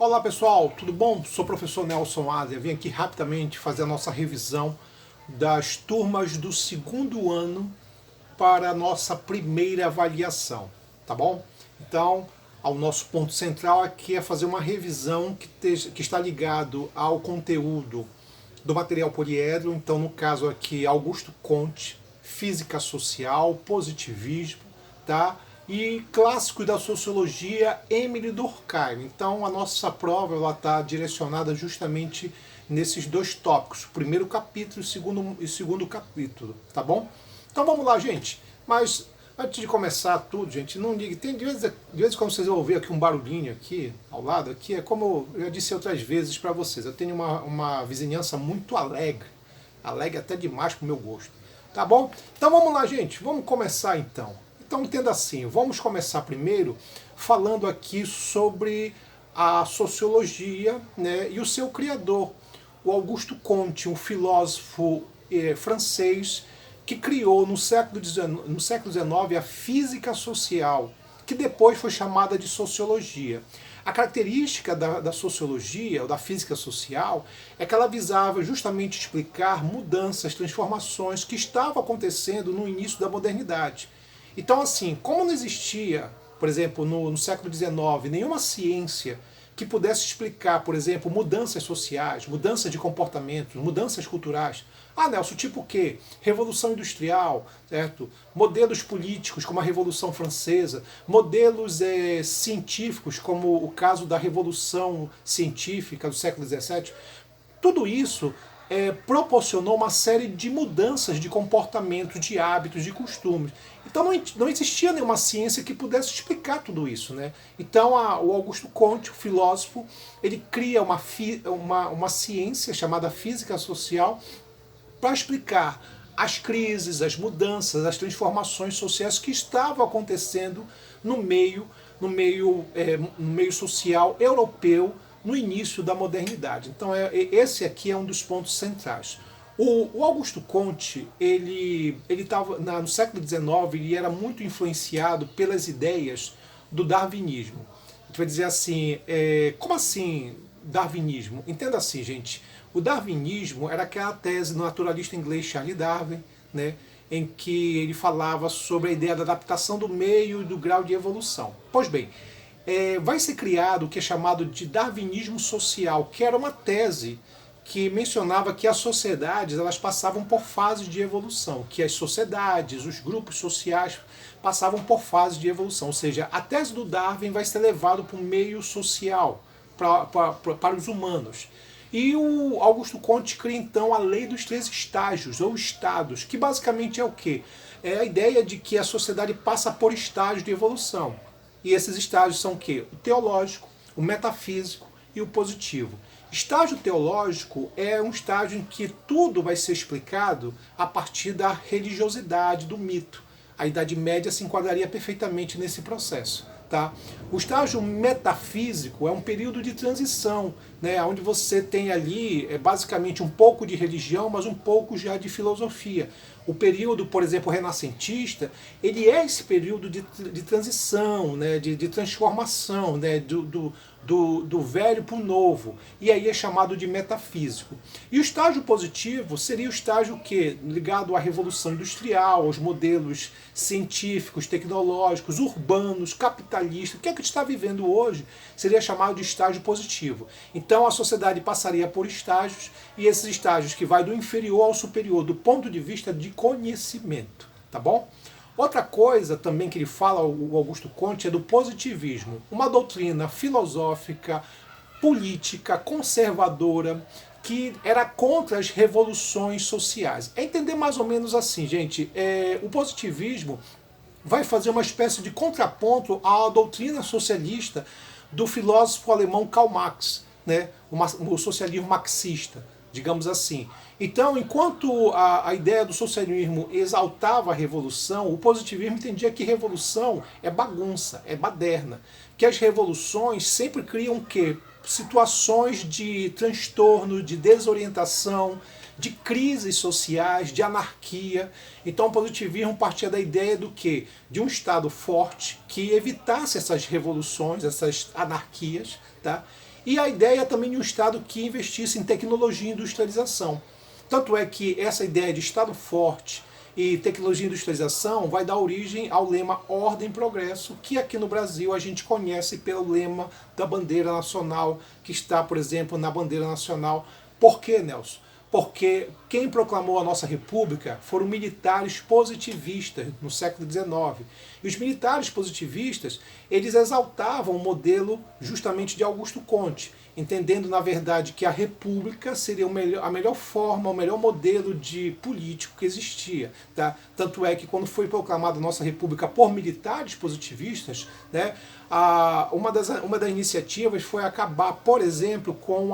Olá pessoal, tudo bom? Sou o professor Nelson Ásia. Vim aqui rapidamente fazer a nossa revisão das turmas do segundo ano para a nossa primeira avaliação, tá bom? Então, o nosso ponto central aqui é fazer uma revisão que está ligado ao conteúdo do material poliedro. Então, no caso aqui, Augusto Comte, Física Social, Positivismo, tá? E clássicos da sociologia, Émile Durkheim. Então a nossa prova está direcionada justamente nesses dois tópicos, o primeiro capítulo e o segundo capítulo, tá bom? Então vamos lá, gente. Mas antes de começar tudo, gente, não ligue. Tem de vez em quando vocês vão ouvir aqui um barulhinho aqui ao lado, aqui é como eu já disse outras vezes para vocês. Eu tenho uma vizinhança muito alegre até demais pro meu gosto, tá bom? Então vamos lá, gente. Vamos começar então. Então entenda assim, vamos começar primeiro falando aqui sobre a sociologia, né, e o seu criador, o Augusto Comte, um filósofo francês que criou no século XIX a física social, que depois foi chamada de sociologia. A característica da sociologia, ou da física social, é que ela visava justamente explicar mudanças, transformações que estavam acontecendo no início da modernidade. Então, assim, como não existia, por exemplo, no século XIX, nenhuma ciência que pudesse explicar, por exemplo, mudanças sociais, mudanças de comportamentos, mudanças culturais. Ah, Nelson, tipo o quê? Revolução Industrial, certo? Modelos políticos, como a Revolução Francesa, modelos científicos, como o caso da Revolução Científica do século XVII. Tudo isso proporcionou uma série de mudanças de comportamento, de hábitos, de costumes. Então não existia nenhuma ciência que pudesse explicar tudo isso, né? Então o Augusto Comte, o filósofo, ele cria uma ciência chamada física social para explicar as crises, as mudanças, as transformações sociais que estavam acontecendo no meio social europeu no início da modernidade. Então esse aqui é um dos pontos centrais. O Augusto Comte, ele estava no século XIX, ele era muito influenciado pelas ideias do darwinismo. A gente vai dizer assim, como assim darwinismo? Entenda assim, gente, o darwinismo era aquela tese do naturalista inglês Charles Darwin, né, em que ele falava sobre a ideia da adaptação do meio e do grau de evolução. Pois bem, vai ser criado o que é chamado de darwinismo social, que era uma tese que mencionava que as sociedades elas passavam por fases de evolução, que as sociedades, os grupos sociais passavam por fases de evolução, ou seja, a tese do Darwin vai ser levada para o meio social, para os humanos. E o Augusto Comte cria então a lei dos 3 estágios, ou estados, que basicamente é o quê? É a ideia de que a sociedade passa por estágios de evolução. E esses estágios são o quê? O teológico, o metafísico e o positivo. Estágio teológico é um estágio em que tudo vai ser explicado a partir da religiosidade, do mito. A Idade Média se enquadraria perfeitamente nesse processo. Tá? O estágio metafísico é um período de transição, né, onde você tem ali basicamente um pouco de religião, mas um pouco já de filosofia. O período, por exemplo, renascentista, ele é esse período de transição, né, de transformação, né, do velho para o novo. E aí é chamado de metafísico. E o estágio positivo seria o estágio que ligado à Revolução Industrial, aos modelos científicos, tecnológicos, urbanos, capitalistas, o que é que a gente está vivendo hoje, seria chamado de estágio positivo. Então a sociedade passaria por estágios, e esses estágios que vai do inferior ao superior, do ponto de vista de conhecimento, tá bom? Outra coisa também que ele fala, o Augusto Comte, é do positivismo, uma doutrina filosófica, política, conservadora, que era contra as revoluções sociais. É entender mais ou menos assim, gente, o positivismo vai fazer uma espécie de contraponto à doutrina socialista do filósofo alemão Karl Marx, né, o socialismo marxista, digamos assim. Então, enquanto a ideia do socialismo exaltava a revolução, o positivismo entendia que revolução é bagunça, é baderna, que as revoluções sempre criam o quê? Situações de transtorno, de desorientação, de crises sociais, de anarquia. Então o positivismo partia da ideia do quê? De um Estado forte que evitasse essas revoluções, essas anarquias, tá? E a ideia também de um Estado que investisse em tecnologia e industrialização. Tanto é que essa ideia de Estado forte e tecnologia e industrialização vai dar origem ao lema Ordem e Progresso, que aqui no Brasil a gente conhece pelo lema da bandeira nacional, que está, por exemplo, na bandeira nacional. Por quê, Nelson? Porque quem proclamou a nossa república foram militares positivistas no século XIX. E os militares positivistas, eles exaltavam o modelo justamente de Augusto Conte, entendendo, na verdade, que a república seria a melhor forma, o melhor modelo de político que existia. Tá? Tanto é que quando foi proclamada a nossa república por militares positivistas, né, uma das iniciativas foi acabar, por exemplo, com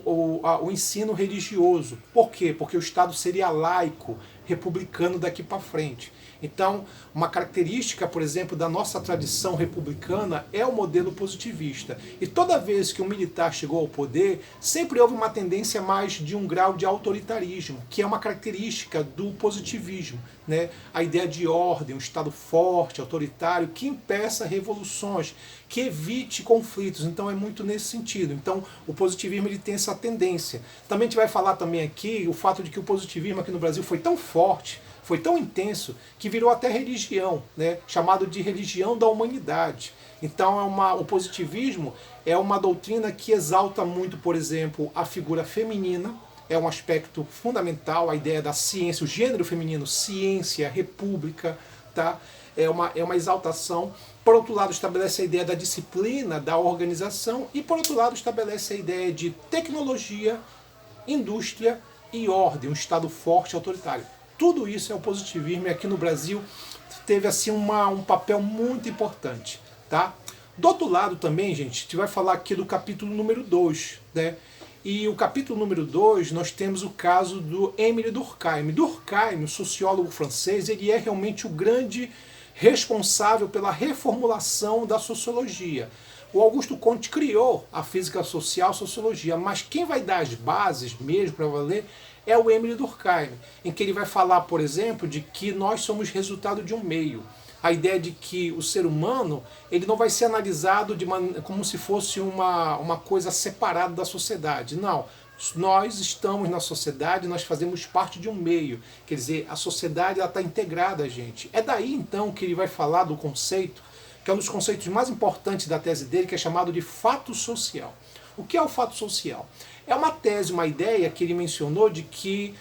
o ensino religioso. Por quê? Porque o Estado seria laico, republicano daqui para frente. Então, uma característica, por exemplo, da nossa tradição republicana é o modelo positivista. E toda vez que um militar chegou ao poder, sempre houve uma tendência mais de um grau de autoritarismo, que é uma característica do positivismo, né? A ideia de ordem, um Estado forte, autoritário, que impeça revoluções, que evite conflitos. Então é muito nesse sentido. Então o positivismo ele tem essa tendência. Também a gente vai falar também aqui o fato de que o positivismo aqui no Brasil foi tão forte, foi tão intenso, que virou até religião, né? Chamado de religião da humanidade. Então o positivismo é uma doutrina que exalta muito, por exemplo, a figura feminina, é um aspecto fundamental, a ideia da ciência, o gênero feminino, ciência, república, tá? É uma exaltação. Por outro lado, estabelece a ideia da disciplina, da organização, e por outro lado, estabelece a ideia de tecnologia, indústria e ordem, um Estado forte e autoritário. Tudo isso é o positivismo, e aqui no Brasil teve assim um papel muito importante. Tá? Do outro lado também, gente, a gente vai falar aqui do capítulo número 2, né? E o capítulo número 2, nós temos o caso do Émile Durkheim. Durkheim, o sociólogo francês, ele é realmente o grande responsável pela reformulação da sociologia. O Augusto Comte criou a física social, a sociologia, mas quem vai dar as bases mesmo para valer é o Émile Durkheim, em que ele vai falar, por exemplo, de que nós somos resultado de um meio. A ideia de que o ser humano ele não vai ser analisado como se fosse uma coisa separada da sociedade. Não, nós estamos na sociedade, nós fazemos parte de um meio. Quer dizer, a sociedade está integrada a gente. É daí então que ele vai falar do conceito, que é um dos conceitos mais importantes da tese dele, que é chamado de fato social. O que é o fato social? É uma tese, uma ideia que ele mencionou de que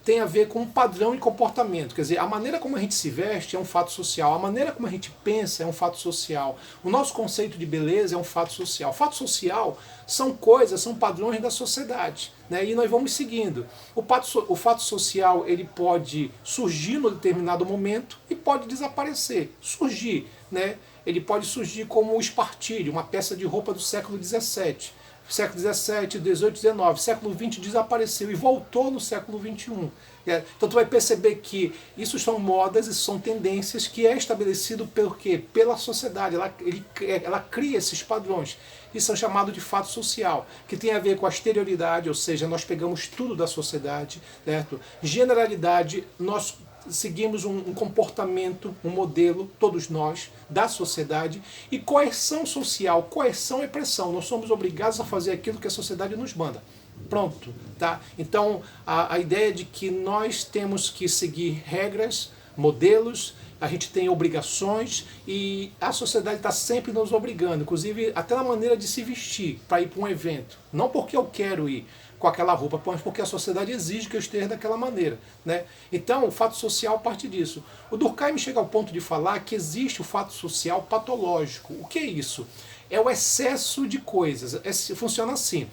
tem a ver com um padrão de comportamento. Quer dizer, a maneira como a gente se veste é um fato social, a maneira como a gente pensa é um fato social, o nosso conceito de beleza é um fato social. Fato social são coisas, são padrões da sociedade, né? E nós vamos seguindo. O fato social ele pode surgir num determinado momento e pode desaparecer. Surgir, né? Ele pode surgir como um espartilho, uma peça de roupa do século XVII. Século XVII, XVIII, XIX, século XX desapareceu e voltou no século XXI. Então tu vai perceber que isso são modas, isso são tendências que é estabelecido pelo quê? Pela sociedade. Ela cria esses padrões. Isso são chamados de fato social, que tem a ver com a exterioridade, ou seja, nós pegamos tudo da sociedade, certo? Generalidade, nós seguimos um comportamento, um modelo, todos nós, da sociedade, e coerção social. Coerção é pressão. Nós somos obrigados a fazer aquilo que a sociedade nos manda. Pronto, tá? Então, a ideia de que nós temos que seguir regras, modelos, a gente tem obrigações e a sociedade está sempre nos obrigando, inclusive até na maneira de se vestir para ir para um evento. Não porque eu quero ir com aquela roupa, mas porque a sociedade exige que eu esteja daquela maneira, né? Então, o fato social parte disso. O Durkheim chega ao ponto de falar que existe o fato social patológico. O que é isso? É o excesso de coisas. Funciona assim.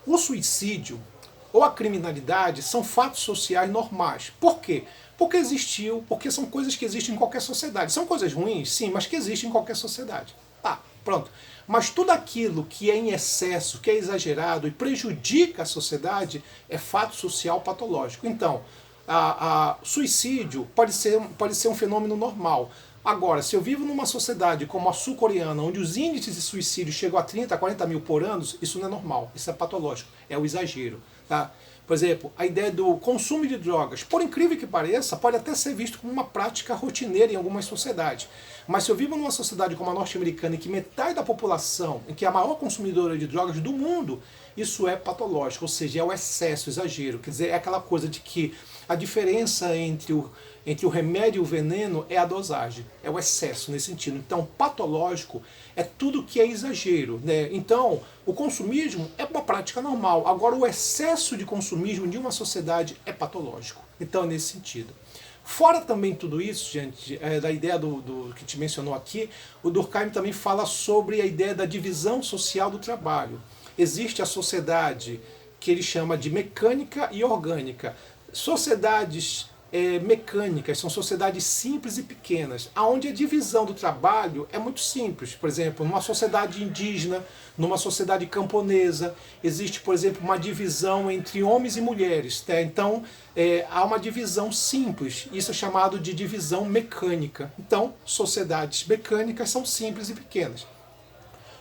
O suicídio ou a criminalidade são fatos sociais normais. Por quê? Porque são coisas que existem em qualquer sociedade. São coisas ruins, sim, mas que existem em qualquer sociedade. Tá, pronto. Mas tudo aquilo que é em excesso, que é exagerado e prejudica a sociedade é fato social patológico. Então, suicídio pode ser um fenômeno normal. Agora, se eu vivo numa sociedade como a sul-coreana, onde os índices de suicídio chegam a 30, 40 mil por ano, isso não é normal, isso é patológico, é o exagero. Tá? Por exemplo, a ideia do consumo de drogas, por incrível que pareça, pode até ser visto como uma prática rotineira em algumas sociedades. Mas se eu vivo numa sociedade como a norte-americana, em que metade da população, em que é a maior consumidora de drogas do mundo, isso é patológico, ou seja, é o excesso, o exagero. Quer dizer, é aquela coisa de que a diferença entre o remédio e o veneno é a dosagem, é o excesso nesse sentido. Então, patológico é tudo que é exagero, né? Então, o consumismo é uma prática normal. Agora, o excesso de consumismo de uma sociedade é patológico. Então, é nesse sentido. Fora também tudo isso, gente, da ideia do que te mencionou aqui, o Durkheim também fala sobre a ideia da divisão social do trabalho. Existe a sociedade que ele chama de mecânica e orgânica. Sociedades mecânicas são sociedades simples e pequenas, onde a divisão do trabalho é muito simples. Por exemplo, numa sociedade indígena, numa sociedade camponesa, existe, por exemplo, uma divisão entre homens e mulheres. Tá? Então, há uma divisão simples, isso é chamado de divisão mecânica. Então, sociedades mecânicas são simples e pequenas.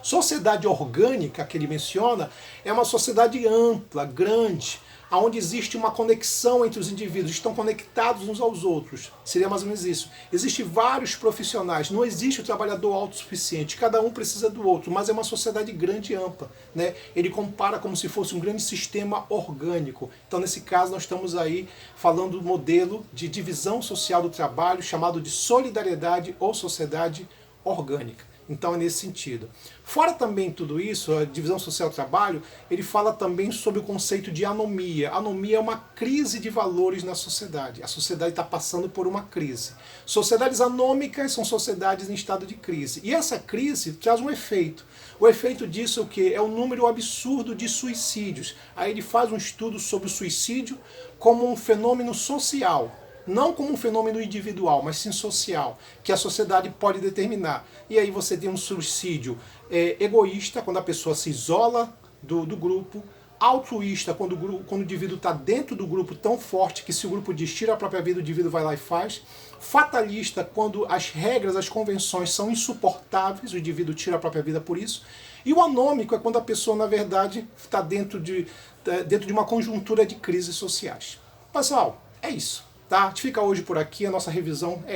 Sociedade orgânica, que ele menciona, é uma sociedade ampla, grande, onde existe uma conexão entre os indivíduos, estão conectados uns aos outros. Seria mais ou menos isso. Existem vários profissionais, não existe o trabalhador autossuficiente, cada um precisa do outro, mas é uma sociedade grande e ampla. Né? Ele compara como se fosse um grande sistema orgânico. Então, nesse caso, nós estamos aí falando do modelo de divisão social do trabalho, chamado de solidariedade ou sociedade orgânica. Então é nesse sentido. Fora também tudo isso, a divisão social do trabalho, ele fala também sobre o conceito de anomia. Anomia é uma crise de valores na sociedade. A sociedade está passando por uma crise. Sociedades anômicas são sociedades em estado de crise. E essa crise traz um efeito. O efeito disso é o quê? É o número absurdo de suicídios. Aí ele faz um estudo sobre o suicídio como um fenômeno social. Não como um fenômeno individual, mas sim social, que a sociedade pode determinar. E aí você tem um suicídio egoísta, quando a pessoa se isola do grupo, altruísta, quando o indivíduo está dentro do grupo tão forte que se o grupo diz tira a própria vida, o indivíduo vai lá e faz. Fatalista, quando as regras, as convenções são insuportáveis, o indivíduo tira a própria vida por isso. E o anômico é quando a pessoa, na verdade, está dentro de uma conjuntura de crises sociais. Pessoal, é isso. Tá? A gente fica hoje por aqui, a nossa revisão é